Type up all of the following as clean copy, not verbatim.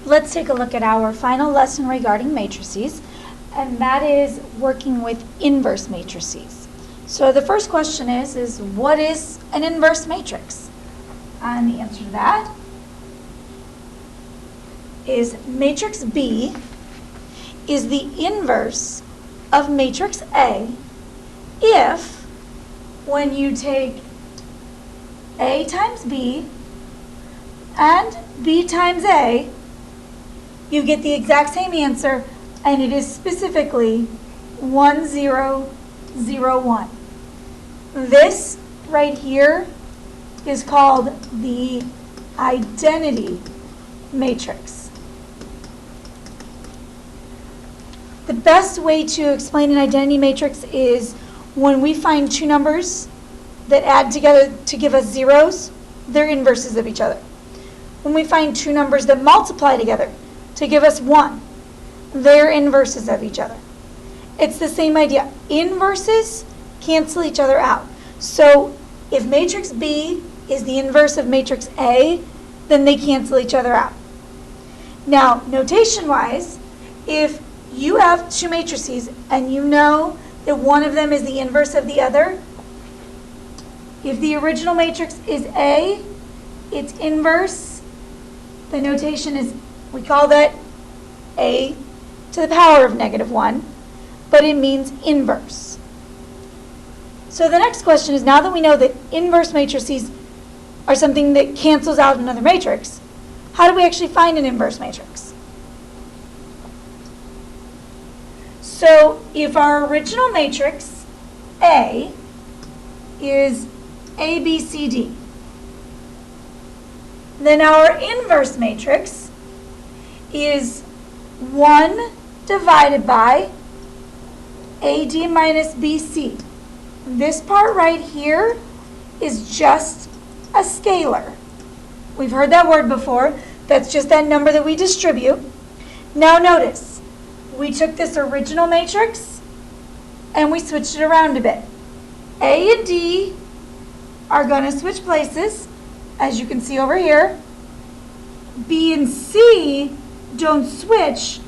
let's take a look at our final lesson regarding matrices, and that is working with inverse matrices. So the first question is what is an inverse matrix? And the answer to that is matrix B is the inverse of matrix A if, when you take A times B and B times A, you get the exact same answer, and it is specifically 1, 0, 0, 1. This right here is called the identity matrix. The best way to explain an identity matrix is when we find two numbers that add together to give us zeros, they're inverses of each other. When we find two numbers that multiply together to give us 1, they're inverses of each other. It's the same idea. Inverses cancel each other out. So if matrix B is the inverse of matrix A, then they cancel each other out. Now, notation-wise, if you have two matrices and you know that one of them is the inverse of the other, if the original matrix is A, its inverse, the notation is, we call that A to the power of -1, but it means inverse. So the next question is, now that we know that inverse matrices are something that cancels out another matrix, how do we actually find an inverse matrix? So if our original matrix, A, is A, B, C, D, then our inverse matrix is 1 divided by AD minus BC. This part right here is just a scalar. We've heard that word before. That's just that number that we distribute. Now notice, we took this original matrix and we switched it around a bit. A and D are going to switch places, as you can see over here. B and C don't switch.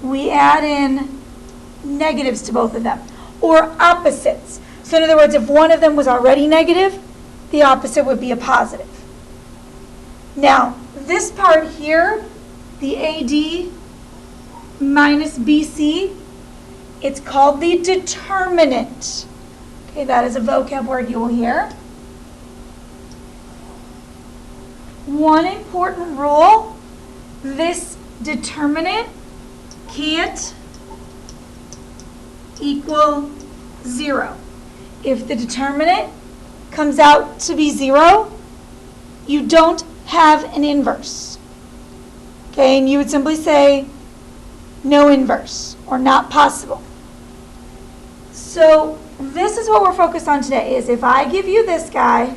We add in negatives to both of them, or opposites. So in other words, if one of them was already negative, the opposite would be a positive. Now, this part here, the AD minus BC, it's called the determinant. Okay, that is a vocab word you will hear. One important rule, this determinant can't equal 0. If the determinant comes out to be 0, you don't have an inverse. Okay, and you would simply say no inverse or not possible. So this is what we're focused on today, is if I give you this guy,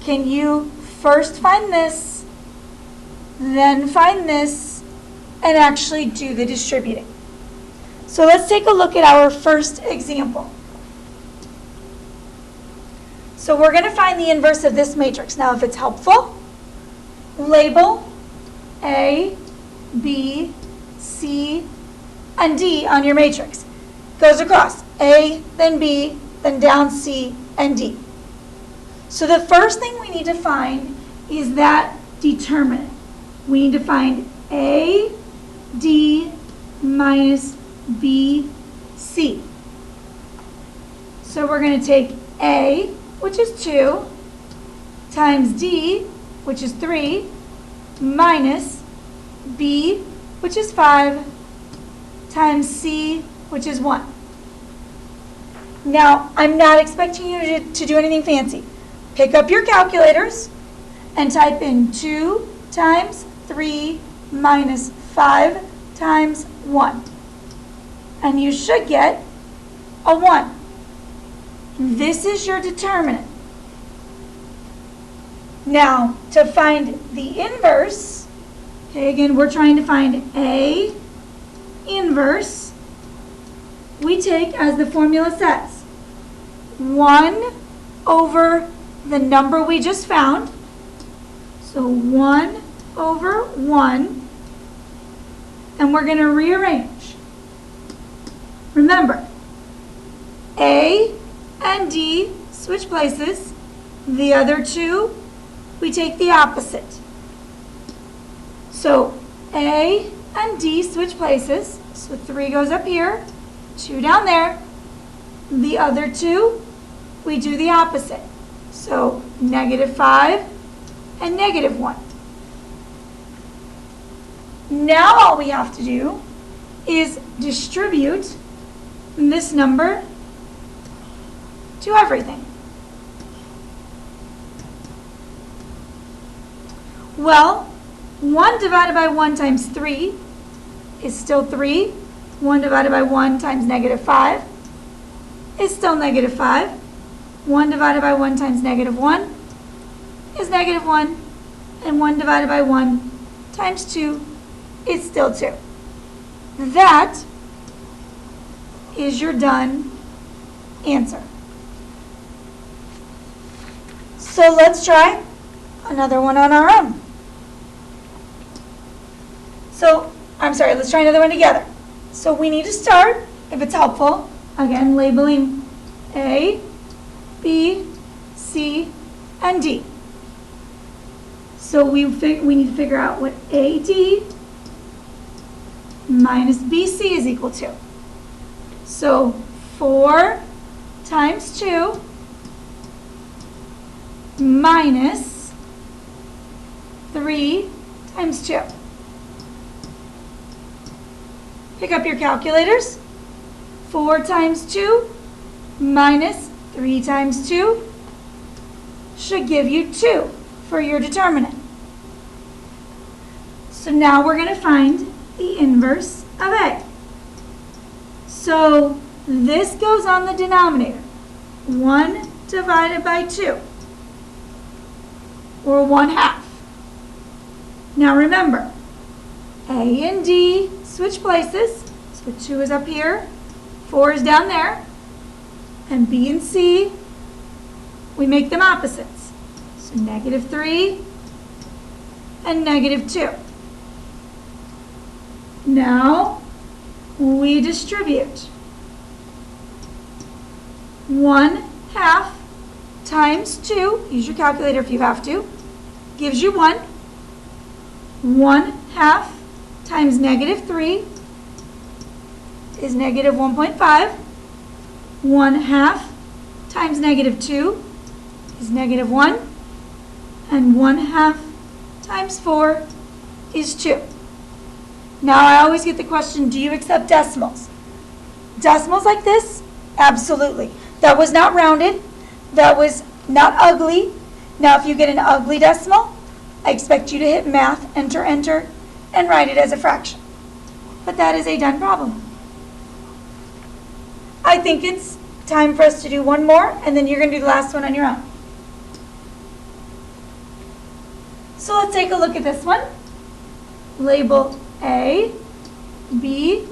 can you first find this, then find this, and actually do the distributing. So let's take a look at our first example. So we're going to find the inverse of this matrix. Now, if it's helpful, label A, B, C, and D on your matrix. Goes across A, then B, then down C, and D. So the first thing we need to find is that determinant. We need to find A, D, minus B, C. So we're going to take A, which is 2, times D, which is 3, minus B, which is 5, times C, which is 1. Now, I'm not expecting you to do anything fancy. Pick up your calculators and type in 2 times 3 minus 5 times 1. And you should get a 1. This is your determinant. Now, to find the inverse, okay, again, we're trying to find A inverse. We take, as the formula says, 1 over the number we just found. So 1 over 1 and we're going to rearrange. Remember, A and D switch places. The other two, we take the opposite. So A and D switch places. So 3 goes up here, 2 down there. The other two, we do the opposite. So -5 and -1. Now all we have to do is distribute this number to everything. Well, 1 divided by 1 times 3 is still 3. 1 divided by 1 times -5 is still -5. 1 divided by 1 times -1 is -1. And 1 divided by 1 times 2 is still 2. That is your done answer. So let's try another one on our own. Let's try another one together. So we need to start, if it's helpful, again, labeling A, B, C, and D. So we need to figure out what AD minus BC is equal to. So 4 times 2 minus 3 times 2. Pick up your calculators. 4 times 2 minus 3 times 2 should give you 2 for your determinant. So now we're going to find the inverse of A. So this goes on the denominator. 1 divided by 2, or 1/2. Now remember, A and D switch places. So 2 is up here, 4 is down there, and B and C, we make them opposites. So -3 and -2. Now we distribute. 1/2 times 2, use your calculator if you have to, gives you 1. 1/2 times -3 is -1.5. 1/2 times -2 is -1. And 1/2 times 4 is 2. Now I always get the question, do you accept decimals? Decimals like this? Absolutely. That was not rounded. That was not ugly. Now if you get an ugly decimal, I expect you to hit math, enter, enter, and write it as a fraction. But that is a done problem. I think it's time for us to do one more, and then you're going to do the last one on your own. So let's take a look at this one. Label A, B,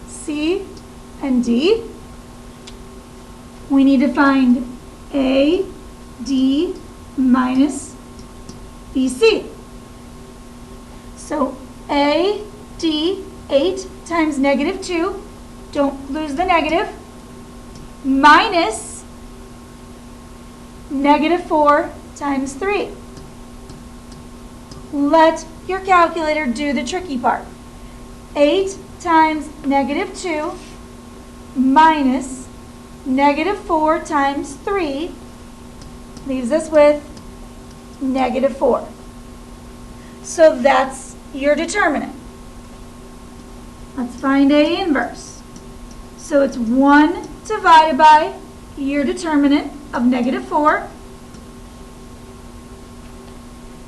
C, and D. We need to find A, D, minus BC. So A, D, 8 times -2, don't lose the negative, minus -4 times 3. Let your calculator do the tricky part. 8 times -2 minus -4 times 3 leaves us with -4. So that's your determinant. Let's find A inverse. So it's 1 divided by your determinant of -4.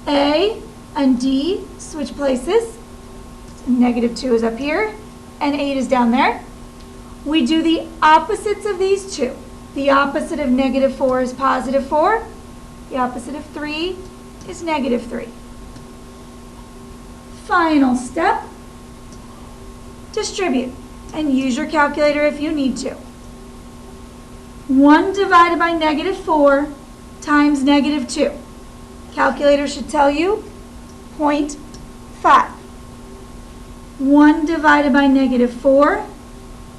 A and D switch places. -2 is up here and 8 is down there. We do the opposites of these two. The opposite of -4 is +4. The opposite of 3 is -3. Final step, distribute, and use your calculator if you need to. 1 divided by -4 times -2. Calculator should tell you 0.5. 1 divided by negative 4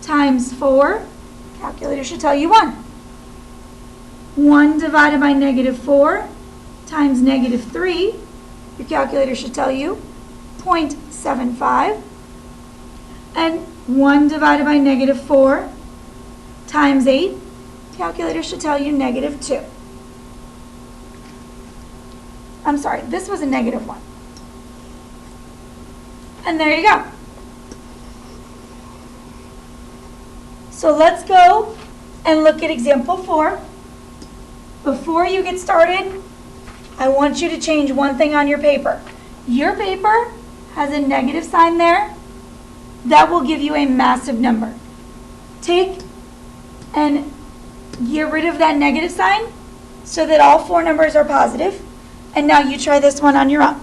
times 4, calculator should tell you 1. 1 divided by negative 4 times negative 3, your calculator should tell you 0.75. And 1 divided by negative 4 times 8, calculator should tell you negative 2. I'm sorry, this was a negative 1. And there you go. So let's go and look at example 4. Before you get started, I want you to change one thing on your paper. Your paper has a negative sign there. That will give you a massive number. Take and get rid of that negative sign so that all 4 numbers are positive. And now you try this one on your own.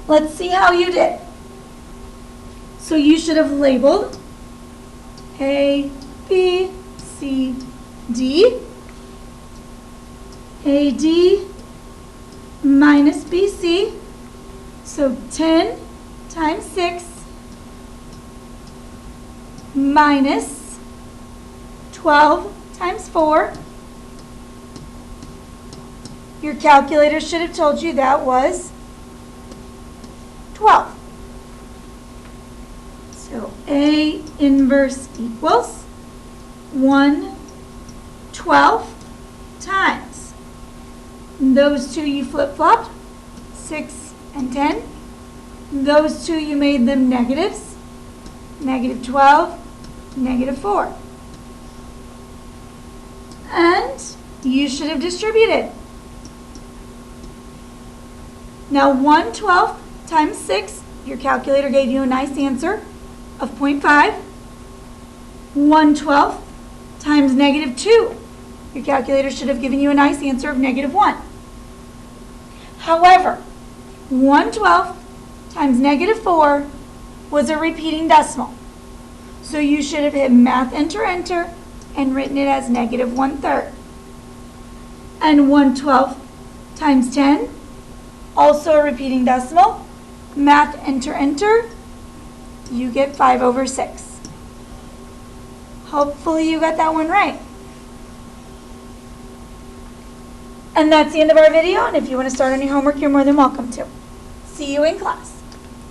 Let's see how you did. So you should have labeled A, B, C, D, AD minus BC. So 10 times 6 minus 12 times 4. Your calculator should have told you that was 12. So A inverse equals 1/12 times. Those two you flip-flopped, 6 and 10. Those two you made them negatives, negative 12, negative 4. And you should have distributed. Now 1/12 times 6, your calculator gave you a nice answer of 0.5. 1/12 times negative 2, your calculator should have given you a nice answer of negative 1. However, 1/12 times negative 4 was a repeating decimal. So you should have hit math enter enter and written it as negative 1/3. And 1/12 times 10, also a repeating decimal. Math enter enter, you get 5/6. Hopefully you got that one right. And that's the end of our video, and if you want to start on your homework, you're more than welcome to. See you in class.